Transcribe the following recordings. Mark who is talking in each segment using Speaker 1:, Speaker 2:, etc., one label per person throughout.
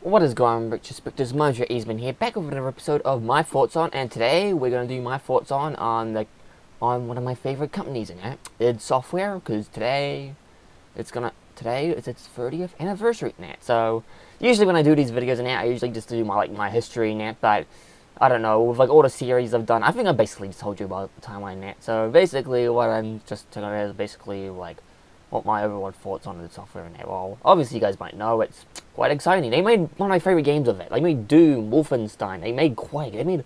Speaker 1: What is going on, Richard Specters? Mojo Eastman here, back with another episode of My Thoughts On, and today we're going to do my thoughts on one of my favorite companies in it, Idsoftware, because today is its 30th anniversary in it. So usually when I do these videos in that, I usually just do my history in that, but I don't know, with all the series I've done, I think I basically just told you about the timeline in that. So basically what I'm just talking about is basically what my overall thoughts on the software in there. Well, obviously you guys might know it's quite exciting. They made one of my favorite games of it. They made Doom, Wolfenstein, they made Quake, they made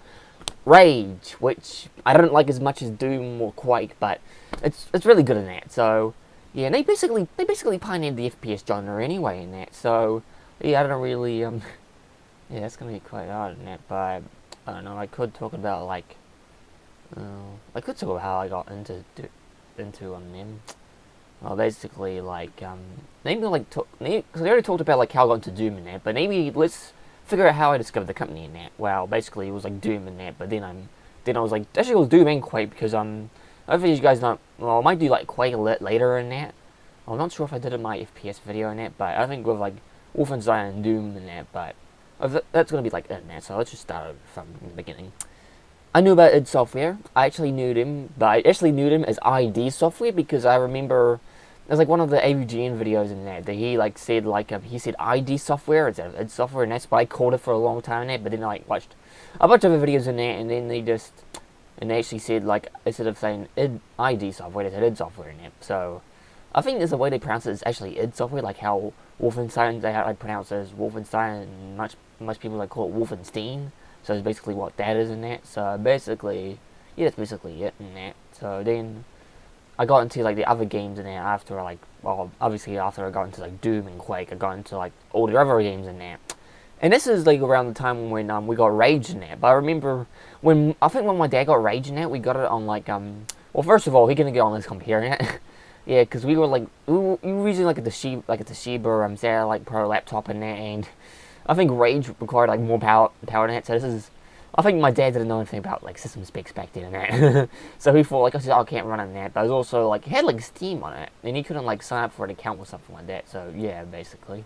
Speaker 1: Rage, which I don't like as much as Doom or Quake, but it's really good in that. So yeah, and they basically pioneered the FPS genre anyway in that. So yeah, I don't really yeah, it's gonna be quite hard in that, but I don't know. I could talk about how I got into them. Well, basically, maybe because I already talked about how I got into Doom in that, but maybe let's figure out how I discovered the company in that. Well, basically it was Doom in that, but then I was actually it was Doom and Quake because hopefully you guys know. Well, I might do Quake a little later in that. I'm not sure if I did it in my FPS video in that, but I think with Wolfenstein and Doom in that, but that's gonna be in that. So let's just start from the beginning. I knew about Idsoftware. I actually knew them, but I actually knew them as Idsoftware because I remember there's one of the AVGN videos in there that he he said Idsoftware instead of Idsoftware, and that's what I called it for a long time in there. But then I watched a bunch of other videos in there, and then they actually said instead of saying Idsoftware, they said Idsoftware in there. So I think there's a way they pronounce it is actually Idsoftware, like how Wolfenstein they pronounce it as Wolfenstein, and most people call it Wolfenstein. So it's basically what that is in that. So basically, yeah, that's basically it in that. So then I got into the other games in there after obviously after I got into Doom and Quake, I got into all the other games in there. And this is around the time when we got Rage in there. But I remember when my dad got Rage in that, we got it on well, first of all, he couldn't get on his computer in it. Yeah, because we were we were using a Toshiba Satellite Pro laptop in there, and I think Rage required more power than that. So this is, I think my dad didn't know anything about system specs back then and that. So he thought I can't run on that. But it was also it had Steam on it, and he couldn't sign up for an account or something like that. So yeah, basically.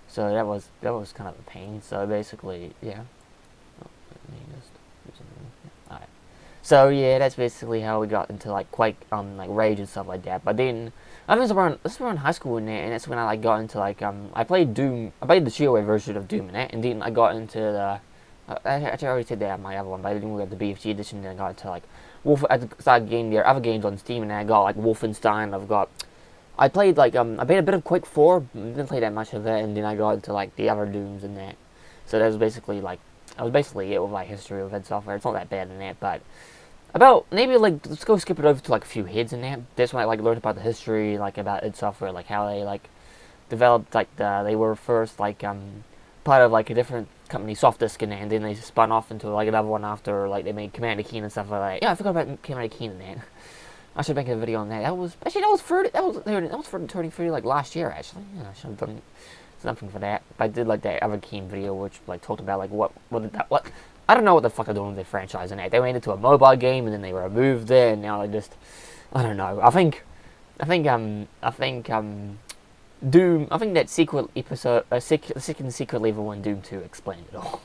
Speaker 1: So that was kind of a pain. So basically, yeah. Oh, let me just do something. Alright. So yeah, that's basically how we got into Quake, Rage and stuff like that. But then I think this was around high school in there, and that's when I got into I played Doom. I played the Shield version of Doom in that, and then I got into the. I already said that in my other one, but I didn't get the BFG edition. Then I got into I started getting their other games on Steam, and then I got Wolfenstein. I played I played a bit of Quake 4, didn't play that much of it, and then I got into the other Dooms in that. So that was basically it with my history of Idsoftware. It's not that bad in that, but about maybe let's go skip it over to a few heads in that. That's when I learned about the history about Idsoftware, how they developed they were first part of a different company, Softdisk, and then they spun off into another one after they made Commander Keen and stuff like that. Yeah, I forgot about Commander Keen in that. I should make a video on that. That was 30 last year actually. Yeah, I should have done something for that. But I did that other Keen video which talked about what I don't know what the fuck they're doing with their franchise in that. They made it to a mobile game and then they removed it, and now they just I don't know. I think Doom. I think that secret episode, the second secret level in Doom 2 explained it all.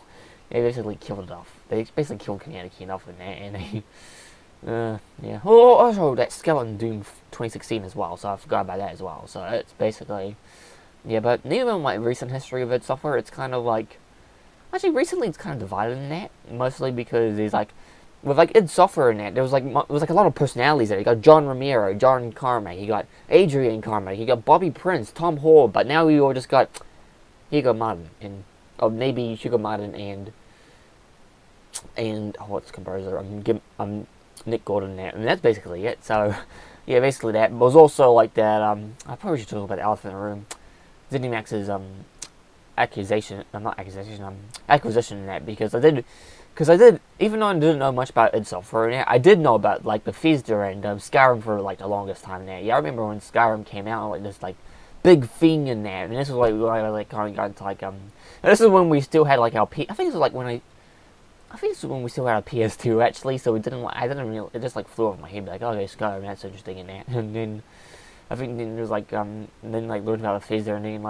Speaker 1: They basically killed it off. They basically killed Commander Keen off in that, and they yeah. Oh, also that skeleton Doom 2016 as well. So I forgot about that as well. So it's basically yeah. But even in my recent history of Idsoftware, it's kind of actually recently it's kind of divided in that, mostly because there's with Idsoftware in that, there was a lot of personalities there. You got John Romero, John Carmack, you got Adrian Carmack, you got Bobby Prince, Tom Hall, but now we all just got Hugo Martin and maybe Hugo Martin and what's composer? I'm Nick Gordon there, and that's basically it. So yeah, basically that. But it was also that I probably should talk about the elephant in the room. CityMax's acquisition in that, because I did, even though I didn't know much about Idsoftware, I did know about Bethesda and Skyrim for the longest time there. Yeah, I remember when Skyrim came out, this big thing in there, and this was where I kind of got into this is when we still had our I think this was when we still had a PS2 actually, so I didn't really, it just flew over my head, okay, Skyrim, that's interesting in that, and then I think then there's then learned about Bethesda, and then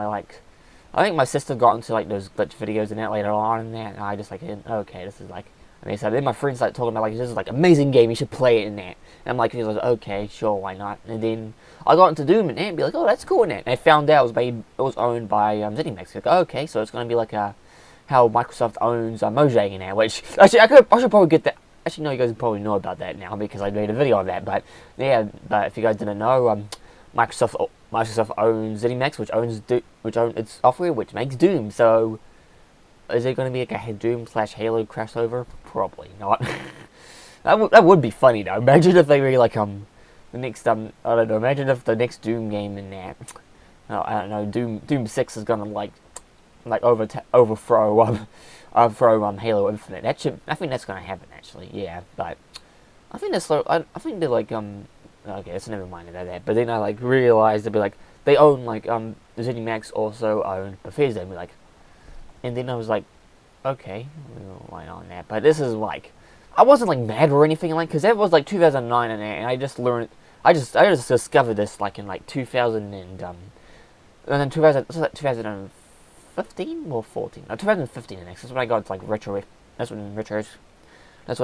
Speaker 1: I think my sister got into like those glitch videos and that later on and that, and I just like, okay, this is like. And they said, then my friends like talking about like, this is like amazing game, you should play it in that. And I'm like, okay, sure, why not? And then I got into Doom and that and be like, oh, that's cool in that. And I found out it was owned by CityMax. Like, okay, so it's gonna be like how Microsoft owns Mojang in that. Which actually I should probably get that. Actually, no, you guys probably know about that now because I made a video on that. But yeah, but if you guys didn't know, Microsoft owns ZeniMax, which owns Idsoftware, which makes Doom. So, is it going to be like a Doom / Halo crossover? Probably not. that would be funny though. Imagine if they really like the next I don't know. Imagine if the next Doom game in that, I don't know, Doom 6 is going to like overthrow Halo Infinite. I think that's going to happen actually. Yeah, but I think that's I think they're like okay, let's never mind about that. But then I like realized they'd be like they own like ZeniMax also own Bethesda, and then I was like, okay, why on that? But this is like, I wasn't like mad or anything like, because that was like 2009 and I just learned, I just discovered this like in like 2000 and then 2015 or 14, no 2015 and next. That's when I got to like retro. That's when I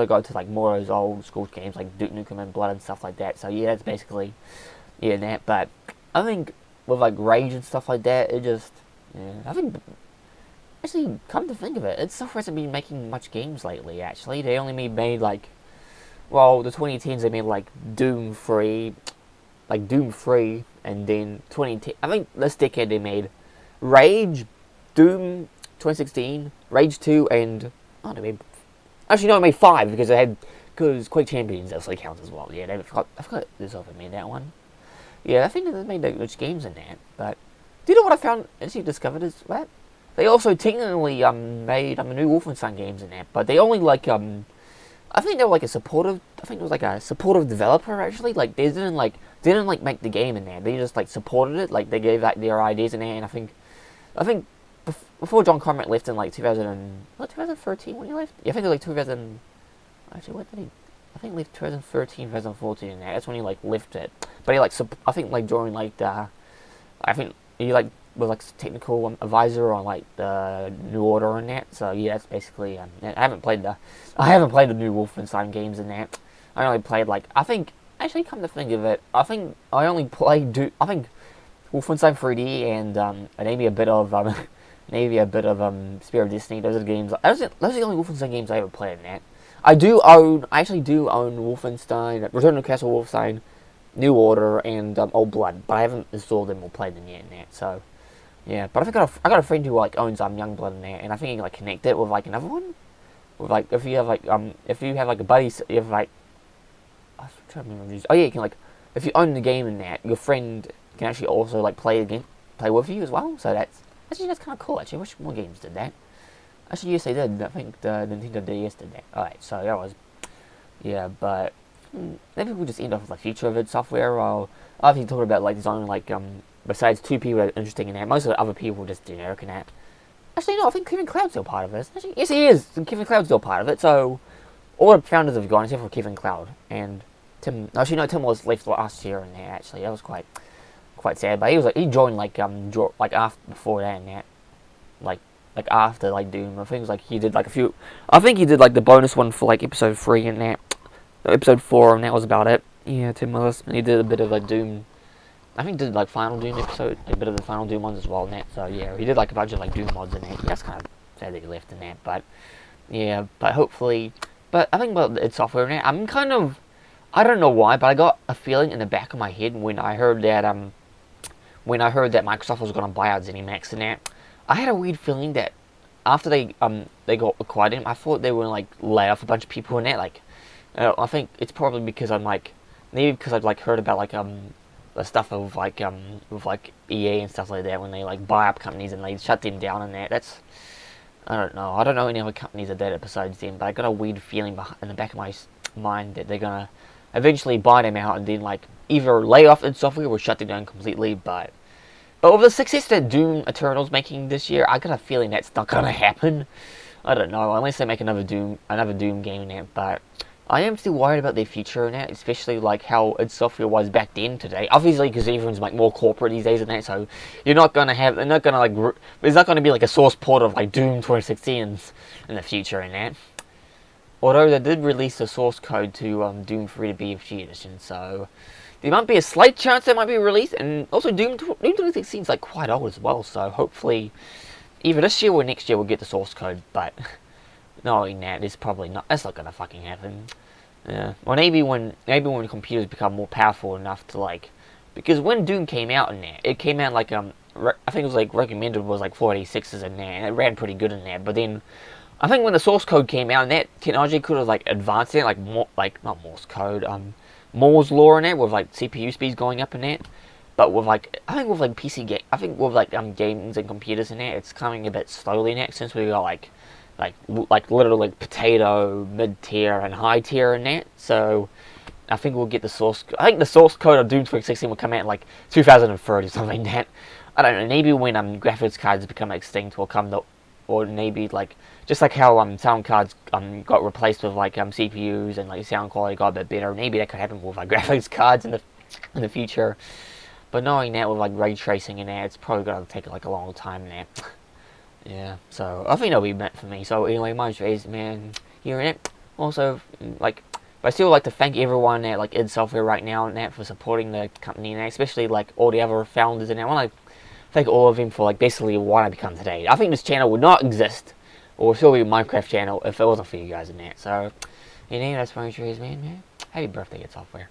Speaker 1: got to like more of those old school games like Duke Nukem and Blood and stuff like that. So yeah, that's basically that. But I think with like Rage and stuff like that, it just I think actually come to think of it, Idsoftware hasn't been making much games lately. Actually, they only made like the 2010s they made like Doom 3, and then 2010. I think this decade they made Rage, Doom 2016, Rage 2, and they made. Actually, no, I made 5 because Quake Champions actually counts as well. Yeah, I forgot Idsoftware made that one. Yeah, I think they made those games in that. But do you know what I found? Actually, discovered is that they also technically made new Wolfenstein games in that, but they only like I think they were like a supportive. I think it was like a supportive developer actually. Like they didn't make the game in there. They just like supported it. Like they gave like their ideas in there, and I think before John Carmack left in like 2013 when he left. Yeah, I think it was like 2000. Actually, what did he? I think he left 2013, 2014 in there. That's when he like left it. But he like I think like during like I think he like was like technical advisor on like the New Order and that. So yeah, that's basically. I haven't played the new Wolfenstein games in that. I only played like I think actually come to think of it, I think I only played Wolfenstein 3D and maybe a bit of Spirit of Destiny. Those are the games. Those are the only Wolfenstein games I ever played in that. I actually do own Wolfenstein, Return to Castle Wolfenstein, New Order, and Old Blood, but I haven't installed them or played them yet in that. So yeah, but I got a friend who like owns Youngblood in there, and I think you can like connect it with like another one. With like if you have like a buddy, you have like I'm trying to remember these. Oh yeah, you can like if you own the game in that, your friend can actually also like play with you as well. So that's kind of cool. Actually, I wish more games did that. Actually, yes, they did. I think the Nintendo DS did that. Alright, so that was but maybe we'll just end off with like future of Idsoftware. Or I've been talking about like there's only like besides 2 people that are interesting in that. Most of the other people are just generic in that. Actually, no, I think Kevin Cloud's still part of it. Actually, yes, he is. Kevin Cloud's still part of it. So all the founders have gone except for Kevin Cloud and Tim. Actually, no, Tim was left last year in there. Actually, that was quite sad. But he joined like after before that and that, like after like Doom. I think it was like he did like a few. I think he did like the bonus one for like episode 3 and that, episode 4, and that was about it. Yeah, Tim Willis, and he did a bit of like Doom. I think he did like Final Doom episode, a bit of the Final Doom ones as well in that. So yeah, he did like a bunch of like Doom mods in that. Yeah, that's kind of sad that he left in that, but yeah, but hopefully. But I think about Idsoftware in that, I'm kind of, I don't know why, but I got a feeling in the back of my head when I heard that Microsoft was going to buy out ZeniMax and that. I had a weird feeling that after they got acquired him, I thought they were like lay off a bunch of people in that. Like, I think it's probably because maybe because I've like heard about like the stuff of like with like EA and stuff like that when they like buy up companies and they shut them down and that. That's I don't know any other companies that did it besides them, but I got a weird feeling in the back of my mind that they're gonna eventually buy them out and then like either lay off Idsoftware or shut them down completely. But with the success that Doom Eternal's making this year, I got a feeling that's not gonna happen. I don't know, unless they make another Doom game in it. But I am still worried about their future in that, especially like how Idsoftware was back then today. Obviously, because everyone's like more corporate these days and that, so you're not gonna have, they're not gonna like, there's not gonna be like a source port of like Doom 2016 in the future in that. Although they did release the source code to Doom 3 to BFG edition, so there might be a slight chance that might be released. And also Doom 2016 is like quite old as well, so hopefully either this year or next year we'll get the source code. But knowing that, it's probably not. That's not gonna fucking happen. Yeah. Or maybe when computers become more powerful enough to like, because when Doom came out in there, it came out like I think it was like recommended was like 486s in there, and it ran pretty good in there. But then I think when the source code came out, and that technology could have like advanced it, like more like not Morse code, Moore's law in it, with like CPU speeds going up in it. But with like I think with like I think with like games and computers in it, it's coming a bit slowly now since we got like literally like potato, mid tier, and high tier in that. So I think we'll get the source. I think the source code of Doom 2016 will come out in like 2030 or something like that. I don't know. Maybe when graphics cards become extinct, will come the, or maybe like just like how sound cards got replaced with like CPUs and like sound quality got a bit better. Maybe that could happen with like graphics cards in the future. But knowing that with like ray tracing in there, it's probably gonna take like a long time now. Yeah, so I think that'll be meant for me. So anyway, my is man hearing it. Also, like, I still like to thank everyone at like Idsoftware right now and that for supporting the company, and especially like all the other founders. And I want to thank all of them for like basically what I become today. I think this channel would not exist, or still be a Minecraft channel if it wasn't for you guys in that. So, anyway, that's my is man. Happy birthday, Idsoftware.